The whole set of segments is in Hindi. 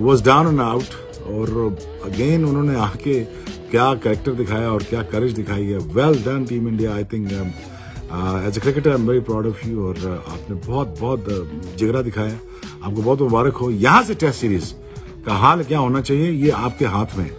वाज डाउन एंड आउट, और अगेन उन्होंने आके क्या कैरेक्टर दिखाया और क्या करेज दिखाई है। Well done team India. I think as a cricketer I am very proud of you, और आपने बहुत बहुत जिगरा दिखाया। आपको बहुत मुबारक हो। यहाँ से टेस्ट सीरीज का हाल क्या होना चाहिए ये आपके हाथ में है।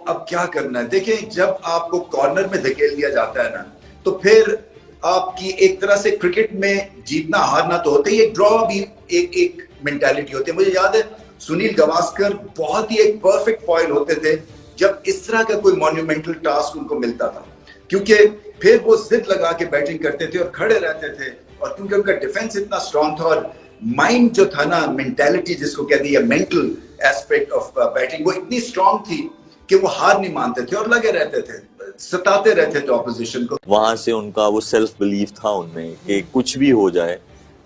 अब क्या करना है, देखिए जब आपको कॉर्नर में धकेल दिया जाता है ना, तो फिर आपकी एक तरह से क्रिकेट में जीतना हारना तो होता ही, एक ड्रॉ भी एक मेंटालिटी होती है। मुझे याद है सुनील गावस्कर बहुत ही एक परफेक्ट फॉइल होते थे जब इस तरह का कोई मॉन्यूमेंटल टास्क उनको मिलता था, क्योंकि फिर वो जिद लगा के बैटिंग करते थे और खड़े रहते थे, और क्योंकि उनका डिफेंस इतना स्ट्रांग था और माइंड जो था ना, मेंटालिटी जिसको कहती है, मेंटल एस्पेक्ट ऑफ बैटिंग, वो इतनी स्ट्रांग थी कि वो हार नहीं मानते थे और लगे रहते थे, सताते रहते थे ऑपोजिशन को। वहां से उनका वो सेल्फ बिलीफ था उनमें कि कुछ भी हो जाए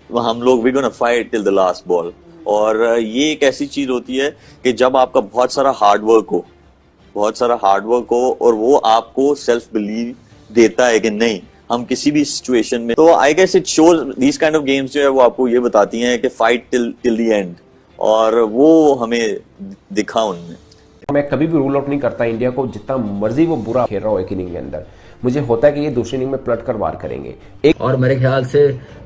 हम लोग we gonna fight till the last ball. और ये एक ऐसी चीज होती है कि जब आपका बहुत सारा हार्डवर्क हो और वो आपको सेल्फ बिलीव देता है कि नहीं हम किसी भी सिचुएशन में, तो I guess it shows these kind of games जो है वो आपको ये बताती हैं कि फाइट टिल द एंड, और वो हमें दिखा उनमें। मैं कभी भी रूल आउट नहीं करता इंडिया को, जितना मर्जी वो बुरा खेल रहा हो एक इनिंग के अंदर। मुझे होता है कि ये दूसरी इनिंग में पलट कर वार करेंगे और मेरे ख्याल से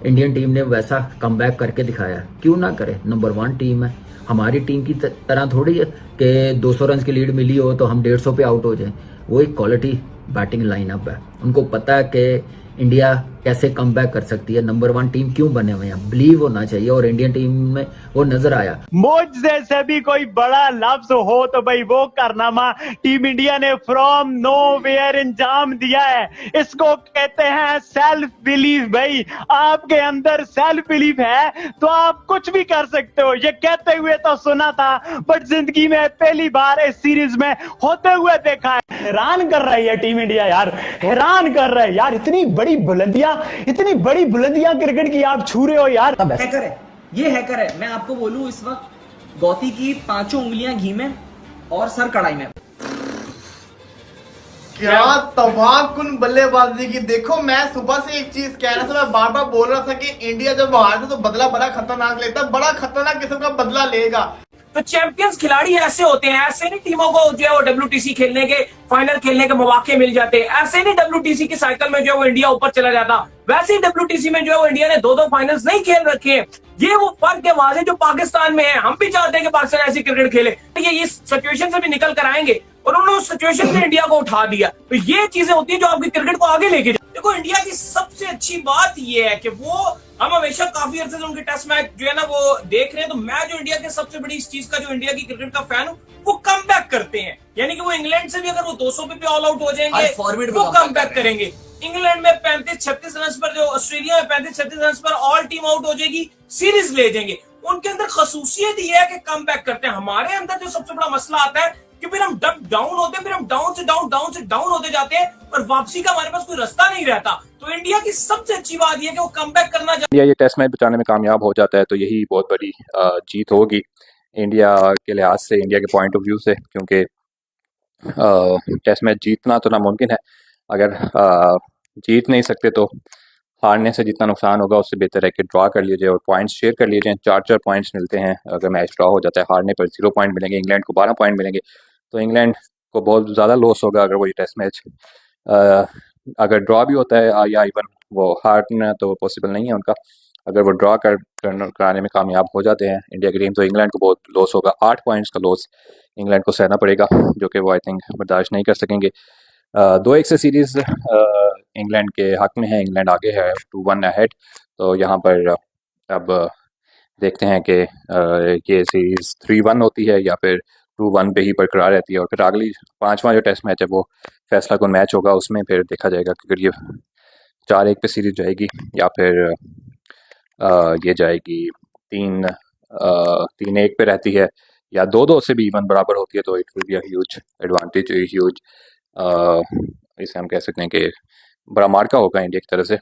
इंडियन टीम ने वैसा कमबैक करके दिखाया, क्यों ना करे। नंबर 1 टीम है, हमारी टीम की तरह थोड़ी है कि 200 रन की लीड मिली हो तो हम 150 पे आउट हो जाए। वो एक क्वालिटी बैटिंग लाइनअप है, उनको पता है कि इंडिया कैसे कमबैक कर सकती है। नंबर 1 टीम क्यों बने हुए हैं, बिलीव होना चाहिए, और इंडियन टीम में वो नजर आया। मुझसे से भी कोई बड़ा लफ्ज हो तो भाई वो कारनामा टीम इंडिया ने फ्रॉम नोवेयर अंजाम दिया है। इसको कहते हैं सेल्फ बिलीव। भाई आपके अंदर सेल्फ बिलीव है तो आप कुछ भी कर सकते हो। ये कहते हुए तो सुना था, बट जिंदगी में पहली बार इस सीरीज में होते हुए देखा है। हैरान कर रही है टीम इंडिया यार, हैरान कर रहा है यार। इतनी बड़ी बुलंदियां क्रिकेट की आप छू रहे हो यार। हैकर है, ये हैकर है। मैं आपको बोलूं इस वक्त गौती की 5 उंगलियां घी में और सर कढ़ाई में। क्या तबाहकुन बल्लेबाजी की। देखो मैं सुबह से एक चीज कह रहा था, मैं बार बार बोल रहा था कि इंडिया जब हारता तो बदला बड़ा खतरनाक लेता, बड़ा खतरनाक किस्म का बदला लेगा। तो चैंपियंस खिलाड़ी ऐसे होते हैं, ऐसे नहीं टीमों को जो है वो WTC खेलने के, फाइनल खेलने के मौके मिल जाते हैं। ऐसे नहीं WTC की साइकिल में जो है वो इंडिया ऊपर चला जाता। वैसे ही WTC में जो है वो इंडिया ने 2-2 फाइनल्स नहीं खेल रखे हैं। ये वो फर्क है वहां से जो पाकिस्तान में है। हम भी चाहते हैं कि पाकिस्तान ऐसी क्रिकेट खेले, ये इस सिचुएशन से भी निकल कर आएंगे, और उन्होंने उस सिचुएशन से इंडिया को उठा दिया। तो ये चीजें होती है जो आपकी क्रिकेट को आगे लेके जाए। देखो इंडिया की सबसे अच्छी बात ये है कि वो हम हमेशा काफी अर्से से उनके टेस्ट मैच जो है ना वो देख रहे हैं। तो मैं जो इंडिया के सबसे बड़ी इस चीज का जो इंडिया की क्रिकेट का फैन हूँ, वो कम बैक करते हैं। यानी कि वो इंग्लैंड से भी अगर वो 200 पे ऑल आउट हो जाएंगे वो कम बैक करेंगे। इंग्लैंड में 35-36 रन पर, जो ऑस्ट्रेलिया में 35-36 रन पर ऑल टीम आउट हो जाएगी, सीरीज ले जाएंगे। उनके अंदर खसूसियत ये है कि कम बैक करते हैं। हमारे अंदर जो सबसे बड़ा मसला आता है कि फिर हम डाउन होते हैं, फिर हम डाउन से डाउन होते जाते हैं, और वापसी का हमारे पास कोई रास्ता नहीं रहता। तो इंडिया की सबसे अच्छी बात यह है कि वो कमबैक करना इंडिया ये टेस्ट मैच बचाने में कामयाब हो जाता है तो यही बहुत बड़ी जीत होगी इंडिया के लिहाज से, इंडिया के पॉइंट ऑफ व्यू से, क्योंकि टेस्ट मैच जीतना तो नामुमकिन है। अगर जीत नहीं सकते तो हारने से जितना नुकसान होगा उससे बेहतर है कि ड्रॉ कर लीजिए और पॉइंट्स शेयर कर लीजिए। 4-4 पॉइंट्स मिलते हैं अगर मैच ड्रॉ हो जाता है। हारने पर 0 पॉइंट मिलेंगे, इंग्लैंड को 12 पॉइंट मिलेंगे। तो इंग्लैंड को बहुत ज़्यादा लॉस होगा अगर वो ये टेस्ट मैच अगर ड्रॉ भी होता है, या इवन वो हारना तो पॉसिबल नहीं है उनका। अगर वो ड्रॉ कराने में कामयाब हो जाते हैं इंडिया की टीम, तो इंग्लैंड को बहुत लॉस होगा। 8 पॉइंट्स का लॉस इंग्लैंड को सहना पड़ेगा, जो कि वो आई थिंक बर्दाश्त नहीं कर सकेंगे। 2-1 से सीरीज़ इंग्लैंड के हक में है, इंग्लैंड आगे है 2-1 अहेड। तो यहाँ पर अब देखते हैं कि ये सीरीज़ 3-1 होती है या फिर 2-1 पे ही बरकरार रहती है, और फिर अगली 5वां जो टेस्ट मैच है वो फैसला कौन मैच होगा, उसमें फिर देखा जाएगा कि अगर ये 4-1 पे सीरीज जाएगी या फिर ये जाएगी 3-1 पे रहती है, या 2-2 से भी इवन बराबर होती है, तो it will be a huge advantage, huge इसे हम कह सकते हैं कि बड़ा मार्का होगा इंडिया की तरफ से।